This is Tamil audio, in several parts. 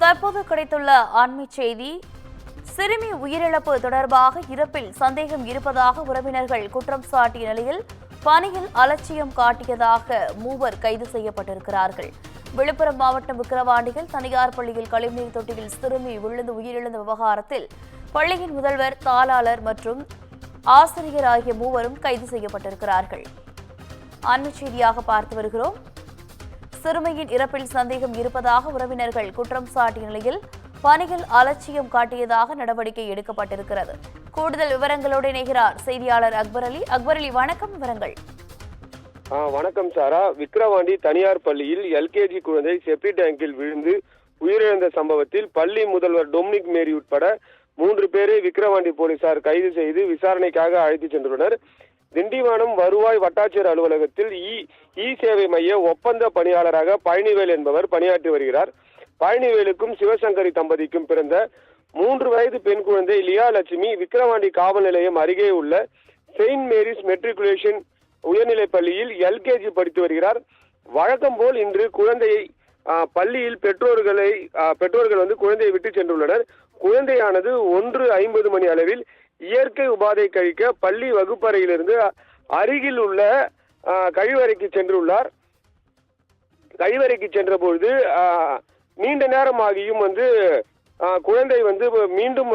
தற்போது கிடைத்துள்ள அண்மை செய்தி. சிறுமி உயிரிழப்பு தொடர்பாக இறப்பில் சந்தேகம் இருப்பதாக உறவினர்கள் குற்றம் சாட்டிய நிலையில் பணியில் அலட்சியம் காட்டியதாக மூவர் கைது செய்யப்பட்டிருக்கிறார்கள். விழுப்புரம் மாவட்டம் விக்கிரவாண்டியில் தனியார் பள்ளியில் கழிவுநீர் தொட்டியில் சிறுமி விழுந்து உயிரிழந்த விவகாரத்தில் பள்ளியின் முதல்வர், தாளாளர் மற்றும் ஆசிரியர் ஆகிய மூவரும் கைது செய்யப்பட்டிருக்கிறார்கள். அண்மை செய்தியாக பார்த்து வருகிறோம். சிறுமியின் இறப்பில் சந்தேகம் இருப்பதாக உறவினர்கள் குற்றம் சாட்டிய நிலையில் பணியில் அலட்சியம் காட்டியதாக நடவடிக்கை எடுக்கப்பட்டிருக்கிறது. கூடுதல் விவரங்களோடு இணைகிறார் செய்தியாளர் அக்பர் அலி. அக்பர் அலி, வணக்கம். விவரங்கள். வணக்கம் சாரா. விக்கிரவாண்டி தனியார் பள்ளியில் எல்கேஜி குழந்தை செப்டி டேங்கில் விழுந்து உயிரிழந்த சம்பவத்தில் பள்ளி முதல்வர் டொமினிக் மேரி உட்பட 3 பேரை விக்கிரவாண்டி போலீசார் கைது செய்து விசாரணைக்காக அழைத்து சென்றுள்ளனர். திண்டிவனம் வருவாய் வட்டாட்சியர் அலுவலகத்தில் இ சேவை மைய ஒப்பந்த பணியாளராக பழனிவேல் என்பவர் பணியாற்றி வருகிறார். பழனிவேலுக்கும் சிவசங்கரி தம்பதிக்கும் பிறந்த 3 வயது பெண் குழந்தை லியா லட்சுமி விக்கிரவாண்டி காவல் நிலையம் அருகே உள்ள செயின்ட் மேரிஸ் மெட்ரிகுலேஷன் உயர்நிலைப் பள்ளியில் எல்கேஜி படித்து வருகிறார். வழக்கம் போல் இன்று குழந்தையை பள்ளியில் பெற்றோர்கள் குழந்தையை விட்டு சென்றுள்ளனர். குழந்தையானது 1:50 மணி அளவில் இயற்கை உபாதை கழிக்க பள்ளி வகுப்பறையிலிருந்து அருகில் உள்ள கழிவறைக்கு சென்றுள்ளார். கழிவறைக்கு சென்ற பொழுது நீண்ட நேரமாகியும் குழந்தை மீண்டும்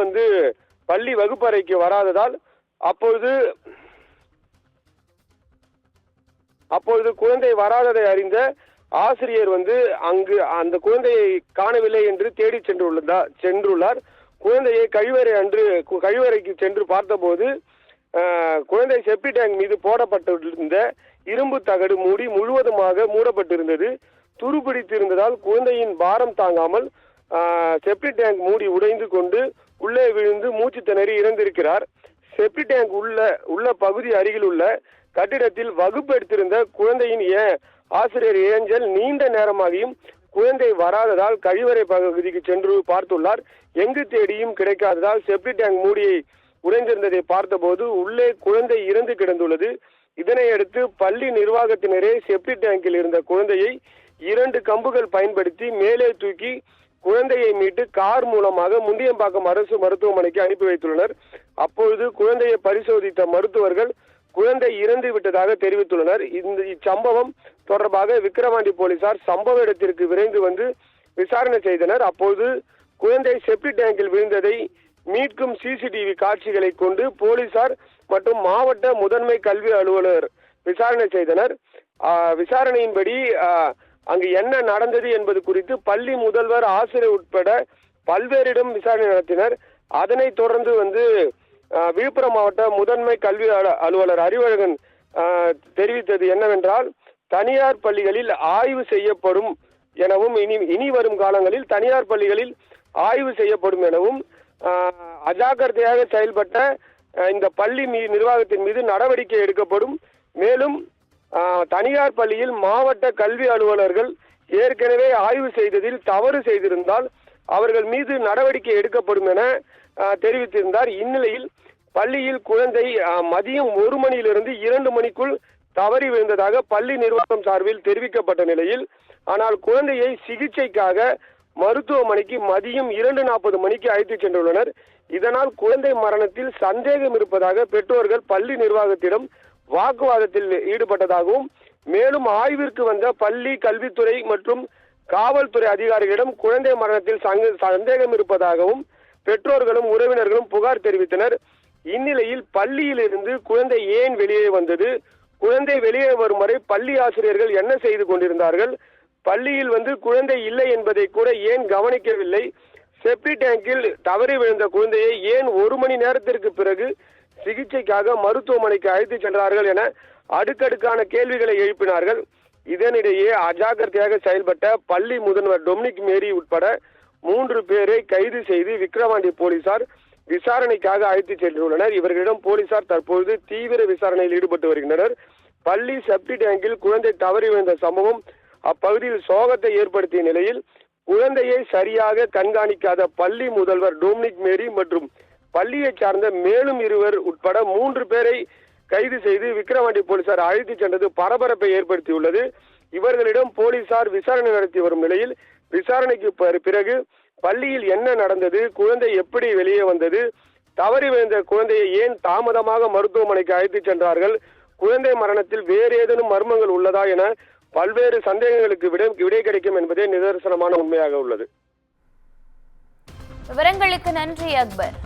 பள்ளி வகுப்பறைக்கு வராததால் அப்பொழுது குழந்தை வராததை அறிந்த ஆசிரியர் அங்கு அந்த குழந்தையை காணவில்லை என்று தேடி சென்றுள்ளார். குழந்தையை கழிவறைக்கு சென்று பார்த்தபோது குழந்தை செப்டி டேங்க் மீது போடப்பட்டிருந்த இரும்பு தகடு மூடி முழுவதுமாக மூடப்பட்டிருந்தது. துருப்பிடித்திருந்ததால் குழந்தையின் பாரம் தாங்காமல் செப்டி டேங்க் மூடி உடைந்து கொண்டு உள்ளே விழுந்து மூச்சு திணறி இறந்திருக்கிறார். செப்டி டேங்க் உள்ள பகுதி அருகில் உள்ள கட்டிடத்தில் வகுப்பு எடுத்திருந்த குழந்தையின் ஆசிரியர் ஏஞ்சல் நீண்ட நேரமாகியும் குழந்தை வராததால் கழிவறை பகுதிக்கு சென்று பார்த்துள்ளார். எங்கு தேடியும் கிடைக்காததால் செப்டி டேங்க் மூடியை உடைந்திருந்ததை பார்த்தபோது உள்ளே குழந்தை இறந்து கிடந்துள்ளது. இதனையடுத்து பள்ளி நிர்வாகத்தினரே செப்டி டேங்கில் இருந்த குழந்தையை 2 கம்புகள் பயன்படுத்தி மேலே தூக்கி குழந்தையை மீட்டு கார் மூலமாக முண்டியம்பாக்கம் அரசு மருத்துவமனைக்கு அனுப்பி வைத்துள்ளனர். அப்பொழுது குழந்தையை பரிசோதித்த மருத்துவர்கள் குழந்தை இறந்து விட்டதாக தெரிவித்துள்ளனர். இச்சம்பவம் தொடர்பாக விக்கிரவாண்டி போலீசார் சம்பவ இடத்திற்கு விரைந்து விசாரணை செய்தனர். அப்போது குழந்தை செப்டி டேங்கில் விழுந்ததை மீட்கும் சிசிடிவி காட்சிகளை கொண்டு போலீசார் மற்றும் மாவட்ட முதன்மை கல்வி அலுவலர் விசாரணை செய்தனர். விசாரணையின்படி அங்கு என்ன நடந்தது என்பது குறித்து பள்ளி முதல்வர், ஆசிரியர் உட்பட பல்வேறிடம் விசாரணை நடத்தினர். அதனைத் தொடர்ந்து விழுப்புரம் மாவட்ட முதன்மை கல்வி அலுவலர் அறிவழகன் தெரிவித்தது என்னவென்றால், தனியார் பள்ளிகளில் ஆய்வு செய்யப்படும் எனவும் இனி வரும் காலங்களில் தனியார் பள்ளிகளில் ஆய்வு செய்யப்படும் எனவும் அஜாக்கிரதையாக செயல்பட்ட இந்த பள்ளி நிர்வாகத்தின் மீது நடவடிக்கை எடுக்கப்படும். மேலும் தனியார் பள்ளியில் மாவட்ட கல்வி அலுவலர்கள் ஏற்கனவே ஆய்வு செய்ததில் தவறு செய்திருந்தால் அவர்கள் மீது நடவடிக்கை எடுக்கப்படும் என தெரிவித்திருந்தார். இந்நிலையில் பள்ளியில் குழந்தை மதியம் 1 மணியிலிருந்து 2 மணிக்குள் தவறி விழுந்ததாக பள்ளி நிர்வாகம் சார்பில் தெரிவிக்கப்பட்ட நிலையில், ஆனால் குழந்தையை சிகிச்சைக்காக மருத்துவமனைக்கு மதியம் 2:40 மணிக்கு அழைத்து சென்றுள்ளனர். இதனால் குழந்தை மரணத்தில் சந்தேகம் இருப்பதாக பெற்றோர்கள் பள்ளி நிர்வாகத்திடம் வாக்குவாதத்தில் ஈடுபட்டதாகவும், மேலும் ஆய்விற்கு வந்த பள்ளி கல்வித்துறை மற்றும் காவல்துறை அதிகாரிகளிடம் குழந்தை மரணத்தில் சந்தேகம் இருப்பதாகவும் பெற்றோர்களும் உறவினர்களும் புகார் தெரிவித்தனர். இந்நிலையில் பள்ளியிலிருந்து குழந்தை ஏன் வெளியே வந்தது, குழந்தை வெளியே வரும் வரை பள்ளி ஆசிரியர்கள் என்ன செய்து கொண்டிருந்தார்கள், பள்ளியில் குழந்தை இல்லை என்பதை கூட ஏன் கவனிக்கவில்லை, செப்டி டேங்கில் தவறி விழுந்த குழந்தையை ஏன் 1 மணி நேரத்திற்கு பிறகு சிகிச்சைக்காக மருத்துவமனைக்கு அழைத்து சென்றார்கள் என அடுக்கடுக்கான கேள்விகளை எழுப்பினார்கள். இதனிடையே அஜாக்கிரதையாக செயல்பட்ட பள்ளி முதல்வர் டொமினிக் மேரி உட்பட 3 பேரை கைது செய்து விக்கிரவாண்டி போலீசார் விசாரணைக்காக அழைத்து சென்றுள்ளனர். இவர்களிடம் போலீசார் தற்போது தீவிர விசாரணையில் ஈடுபட்டு வருகின்றனர். பள்ளி செப்டி டேங்கில் குழந்தை தவறி விழுந்த சம்பவம் அப்பகுதியில் சோகத்தை ஏற்படுத்திய நிலையில் குழந்தையை சரியாக கண்காணிக்காத பள்ளி முதல்வர் டொமினிக் மேரி மற்றும் பள்ளியை சார்ந்த மேலும் 2 உட்பட 3 பேரை கைது செய்து விக்கிரவாண்டி போலீசார் அழைத்து சென்றது பரபரப்பை ஏற்படுத்தியுள்ளது. இவர்களிடம் போலீசார் விசாரணை நடத்தி வரும் நிலையில் விசாரணைக்கு பிறகு பள்ளியில் என்ன நடந்தது, குழந்தை எப்படி வெளியே வந்தது, தவறி விழுந்த குழந்தையை ஏன் தாமதமாக மருத்துவமனைக்கு அழைத்து சென்றார்கள், குழந்தை மரணத்தில் வேறு ஏதேனும் மர்மங்கள் உள்ளதா என பல்வேறு சந்தேகங்களுக்கு விடை கிடைக்கும் என்பதே நிதர்சனமான உண்மையாக உள்ளது. விவரங்களுக்கு நன்றி அக்பர்.